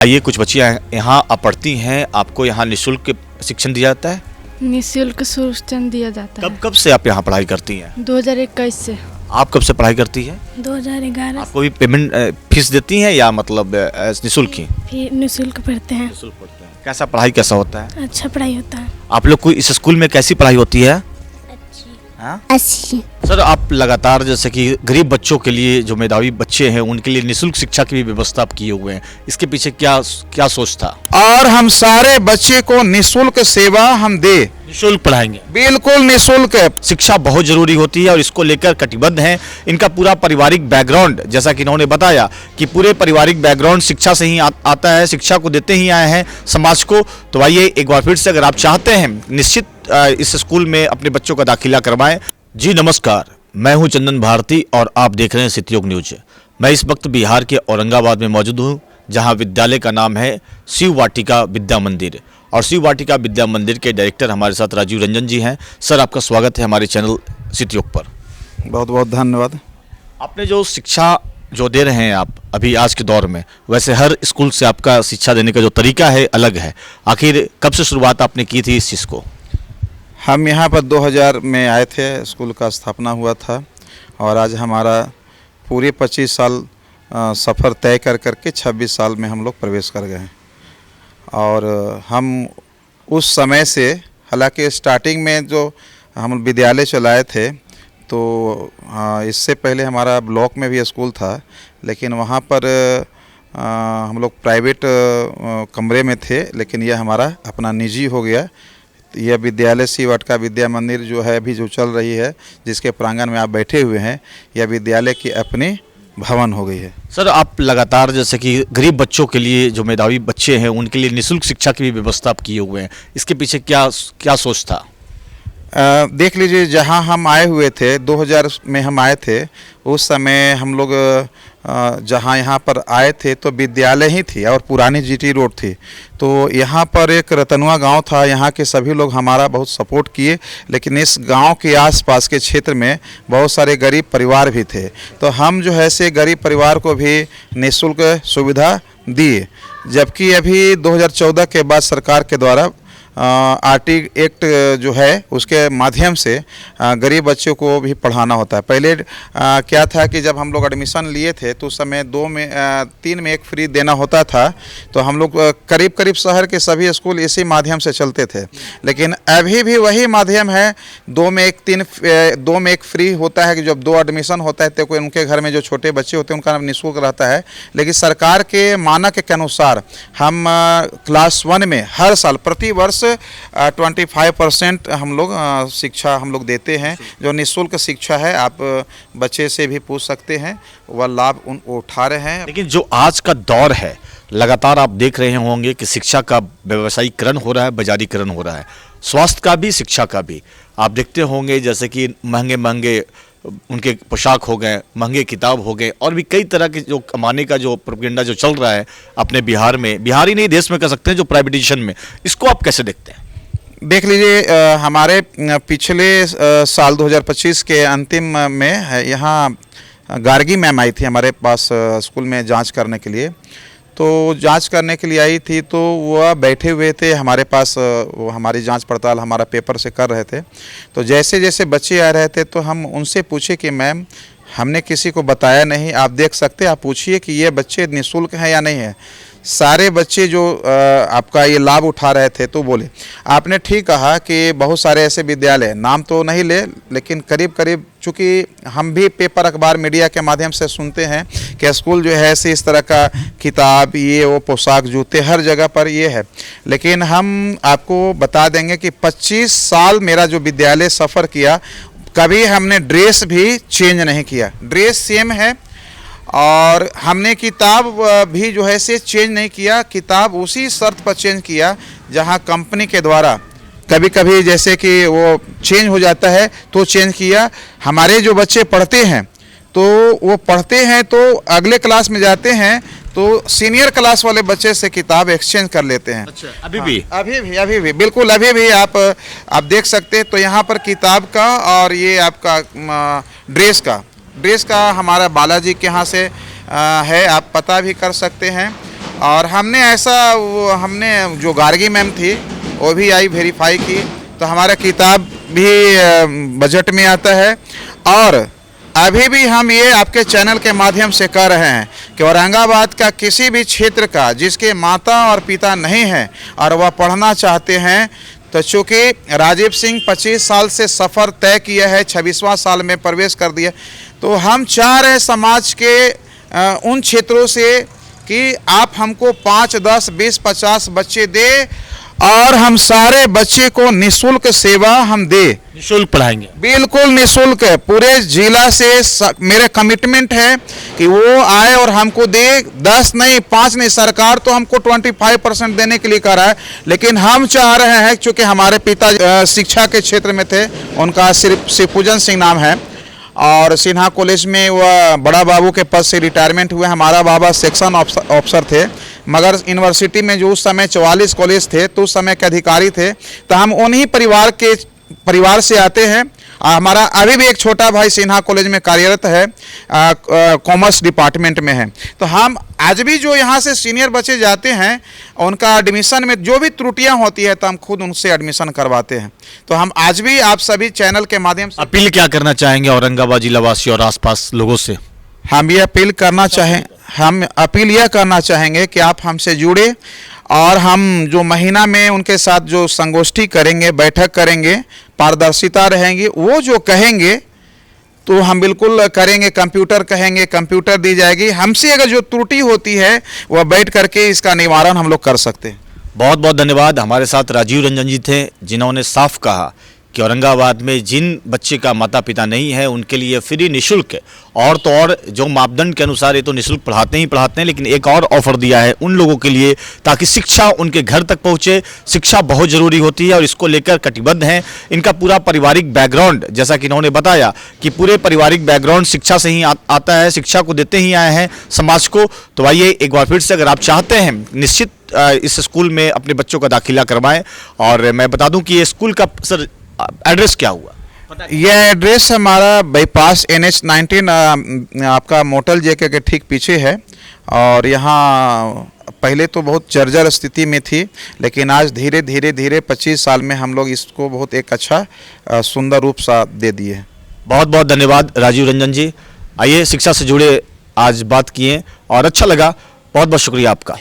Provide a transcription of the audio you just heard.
ये कुछ बच्चियां यहाँ पढ़ती हैं, आपको यहाँ निःशुल्क शिक्षण दिया जाता है? निःशुल्क शिक्षण दिया जाता है। कब से आप यहाँ पढ़ाई करती हैं? 2021 से। आप कब से पढ़ाई करती हैं? 2011 आपको भी पेमेंट फीस देती हैं या मतलब निःशुल्क ही? फिर निःशुल्क पढ़ते हैं। निःशुल्क पढ़ते हैं। कैसा पढ़ाई कैसा होता है? अच्छा पढ़ाई होता है। आप लोग को इस स्कूल में कैसी पढ़ाई होती है? अच्छी। सर, आप लगातार जैसे कि गरीब बच्चों के लिए, जो मेधावी बच्चे हैं उनके लिए निःशुल्क शिक्षा की भी व्यवस्था आप किए हुए हैं, इसके पीछे क्या सोच था? और हम सारे बच्चे को निःशुल्क सेवा हम दे, निःशुल्क पढ़ाएंगे, बिल्कुल निःशुल्क। शिक्षा बहुत जरूरी होती है और इसको लेकर कटिबद्ध हैं। इनका पूरा पारिवारिक बैकग्राउंड, जैसा कि इन्होंने बताया कि पूरे पारिवारिक बैकग्राउंड शिक्षा से ही आता है, शिक्षा को देते ही आए हैं समाज को। तो आइए एक बार फिर से, अगर आप चाहते हैं निश्चित इस स्कूल में अपने बच्चों का दाखिला करवाएं। जी नमस्कार, मैं हूं चंदन भारती और आप देख रहे हैं सितयोग न्यूज। मैं इस वक्त बिहार के औरंगाबाद में मौजूद हूं, जहां विद्यालय का नाम है शिव वाटिका विद्या मंदिर, और शिव वाटिका विद्या मंदिर के डायरेक्टर हमारे साथ राजीव रंजन जी हैं। सर, आपका स्वागत है हमारे चैनल सितयोग पर। बहुत बहुत धन्यवाद। आपने जो शिक्षा जो दे रहे हैं आप अभी आज के दौर में, वैसे हर स्कूल से आपका शिक्षा देने का जो तरीका है अलग है। आखिर कब से शुरुआत आपने की थी इस चीज़ को? हम यहाँ पर 2000 में आए थे, स्कूल का स्थापना हुआ था और आज हमारा पूरे 25 साल सफ़र तय कर करके 26 साल में हम लोग प्रवेश कर गए हैं। और हम उस समय से, हालांकि स्टार्टिंग में जो हम विद्यालय चलाए थे तो इससे पहले हमारा ब्लॉक में भी स्कूल था, लेकिन वहाँ पर हम लोग प्राइवेट कमरे में थे, लेकिन यह हमारा अपना निजी हो गया। यह विद्यालय शिव वाटिका विद्या मंदिर जो है अभी जो चल रही है, जिसके प्रांगण में आप बैठे हुए हैं, यह विद्यालय की अपनी भवन हो गई है। सर, आप लगातार जैसे कि गरीब बच्चों के लिए, जो मेधावी बच्चे हैं उनके लिए निःशुल्क शिक्षा की भी व्यवस्था आप किए हुए हैं, इसके पीछे क्या सोच था? देख लीजिए, जहां हम आए हुए थे 2000 में हम आए थे, उस समय हम लोग जहां यहाँ पर आए थे तो विद्यालय ही थी और पुरानी जीटी रोड थी। तो यहाँ पर एक रतनुआ गांव था, यहाँ के सभी लोग हमारा बहुत सपोर्ट किए, लेकिन इस गांव के आसपास के क्षेत्र में बहुत सारे गरीब परिवार भी थे, तो हम जो है से गरीब परिवार को भी निःशुल्क सुविधा दिए। जबकि अभी 2014 के बाद सरकार के द्वारा आरटी एक्ट जो है उसके माध्यम से गरीब बच्चों को भी पढ़ाना होता है। पहले क्या था कि जब हम लोग एडमिशन लिए थे तो उस समय 3 में 1 फ्री देना होता था, तो हम लोग करीब करीब शहर के सभी स्कूल इसी माध्यम से चलते थे। लेकिन अभी भी वही माध्यम है, 2 में 1 फ्री होता है कि जब 2 एडमिशन होता है तो कोई उनके घर में जो छोटे बच्चे होते हैं उनका निःशुल्क रहता है। लेकिन सरकार के मानक के अनुसार हम क्लास 1 में हर साल प्रति वर्ष 25% हम लोग शिक्षा हम लोग देते हैं, जो निःशुल्क शिक्षा है। आप बच्चे से भी पूछ सकते हैं, वह लाभ उठा रहे हैं। लेकिन जो आज का दौर है, लगातार आप देख रहे होंगे कि शिक्षा का व्यवसायीकरण हो रहा है, बाजारीकरण हो रहा है, स्वास्थ्य का भी, शिक्षा का भी। आप देखते होंगे जैसे कि महंगे महंगे उनके पोशाक हो गए, महंगे किताब हो गए, और भी कई तरह के जो कमाने का जो प्रोपेगेंडा जो चल रहा है अपने बिहार में, बिहार ही नहीं देश में कह सकते हैं, जो प्राइवेटाइजेशन में, इसको आप कैसे देखते हैं? देख लीजिए, हमारे पिछले साल 2025 के अंतिम में यहाँ गार्गी मैम आई थी हमारे पास स्कूल में जांच करने के लिए। तो जांच करने के लिए आई थी तो वह बैठे हुए थे हमारे पास, वो हमारी जांच पड़ताल हमारा पेपर से कर रहे थे। तो जैसे जैसे बच्चे आ रहे थे तो हम उनसे पूछे कि मैम, हमने किसी को बताया नहीं, आप देख सकते, आप पूछिए कि ये बच्चे निःशुल्क हैं या नहीं है। सारे बच्चे जो आपका ये लाभ उठा रहे थे तो बोले। आपने ठीक कहा कि बहुत सारे ऐसे विद्यालय, नाम तो नहीं ले, लेकिन करीब करीब, चूँकि हम भी पेपर अखबार मीडिया के माध्यम से सुनते हैं कि स्कूल जो है ऐसे इस तरह का किताब, ये वो पोशाक, जूते हर जगह पर ये है। लेकिन हम आपको बता देंगे कि 25 साल मेरा जो विद्यालय सफ़र किया, कभी हमने ड्रेस भी चेंज नहीं किया, ड्रेस सेम है। और हमने किताब भी जो है से चेंज नहीं किया, किताब उसी शर्त पर चेंज किया जहां कंपनी के द्वारा कभी कभी जैसे कि वो चेंज हो जाता है तो चेंज किया। हमारे जो बच्चे पढ़ते हैं तो वो पढ़ते हैं तो अगले क्लास में जाते हैं तो सीनियर क्लास वाले बच्चे से किताब एक्सचेंज कर लेते हैं। अच्छा, अभी भी? अभी भी बिल्कुल, अभी भी आप देख सकते हैं। तो यहाँ पर किताब का और ये आपका ड्रेस का हमारा बालाजी के यहाँ से है, आप पता भी कर सकते हैं। और हमने जो गार्गी मैम थी वो भी आई, वेरीफाई की, तो हमारा किताब भी बजट में आता है। और अभी भी हम ये आपके चैनल के माध्यम से कह रहे हैं कि औरंगाबाद का किसी भी क्षेत्र का जिसके माता और पिता नहीं हैं और वह पढ़ना चाहते हैं, तो चूँकि राजीव सिंह 25 साल से सफ़र तय किया है, 26वां साल में प्रवेश कर दिया, तो हम चाह रहे हैं समाज के उन क्षेत्रों से कि आप हमको 5, 10, 20, 50 बच्चे दे और हम सारे बच्चे को निःशुल्क सेवा हम दे, निःशुल्क पढ़ाएंगे, बिल्कुल निःशुल्क। पूरे जिला से मेरे कमिटमेंट है कि वो आए और हमको दे, 10 नहीं, 5 नहीं, सरकार तो हमको 25% देने के लिए कह रहा है, लेकिन हम चाह रहे हैं, चूँकि हमारे पिता शिक्षा के क्षेत्र में थे, उनका सिर्फ शिवपूजन सिंह नाम है और सिन्हा कॉलेज में वह बड़ा बाबू के पद से रिटायरमेंट हुए। हमारा बाबा सेक्शन ऑफिसर थे, मगर यूनिवर्सिटी में जो उस समय 44 कॉलेज थे तो उस समय के अधिकारी थे, तो हम उन्हीं परिवार से आते हैं। हमारा अभी भी एक छोटा भाई सिन्हा कॉलेज में कार्यरत है, कॉमर्स डिपार्टमेंट में है। तो हम आज भी जो यहाँ से सीनियर बच्चे जाते हैं उनका एडमिशन में जो भी त्रुटियां होती है तो हम खुद उनसे एडमिशन करवाते हैं। तो हम आज भी आप सभी चैनल के माध्यम से अपील क्या करना चाहेंगे औरंगाबाद जिलावासी और आसपास लोगों से? हम अपील यह करना चाहेंगे कि आप हमसे जुड़े और हम जो महीना में उनके साथ जो संगोष्ठी करेंगे, बैठक करेंगे, पारदर्शिता रहेंगी, वो जो कहेंगे तो हम बिल्कुल करेंगे। कंप्यूटर कहेंगे, कंप्यूटर दी जाएगी। हमसे अगर जो त्रुटि होती है वह बैठ करके इसका निवारण हम लोग कर सकते हैं। बहुत बहुत धन्यवाद। हमारे साथ राजीव रंजन जी थे, जिन्होंने साफ कहा कि औरंगाबाद में जिन बच्चे का माता पिता नहीं है उनके लिए फ्री निःशुल्क, और तो और जो मापदंड के अनुसार ये तो निःशुल्क पढ़ाते हैं, लेकिन एक और ऑफर दिया है उन लोगों के लिए ताकि शिक्षा उनके घर तक पहुंचे। शिक्षा बहुत ज़रूरी होती है और इसको लेकर कटिबद्ध हैं। इनका पूरा पारिवारिक बैकग्राउंड, जैसा कि इन्होंने बताया कि पूरे पारिवारिक बैकग्राउंड शिक्षा से ही आता है, शिक्षा को देते ही आए हैं समाज को। तो आइए एक बार फिर से, अगर आप चाहते हैं निश्चित इस स्कूल में अपने बच्चों का दाखिला करवाएं। और मैं बता दूं कि ये स्कूल का सर एड्रेस क्या हुआ? यह एड्रेस हमारा बाईपास NH-19 आपका मोटल जेके के ठीक पीछे है। और यहाँ पहले तो बहुत जर्जर स्थिति में थी, लेकिन आज धीरे धीरे 25 साल में हम लोग इसको बहुत एक अच्छा सुंदर रूप सा दे दिए। बहुत बहुत धन्यवाद राजीव रंजन जी। आइए शिक्षा से जुड़े आज बात किए और अच्छा लगा। बहुत बहुत शुक्रिया आपका।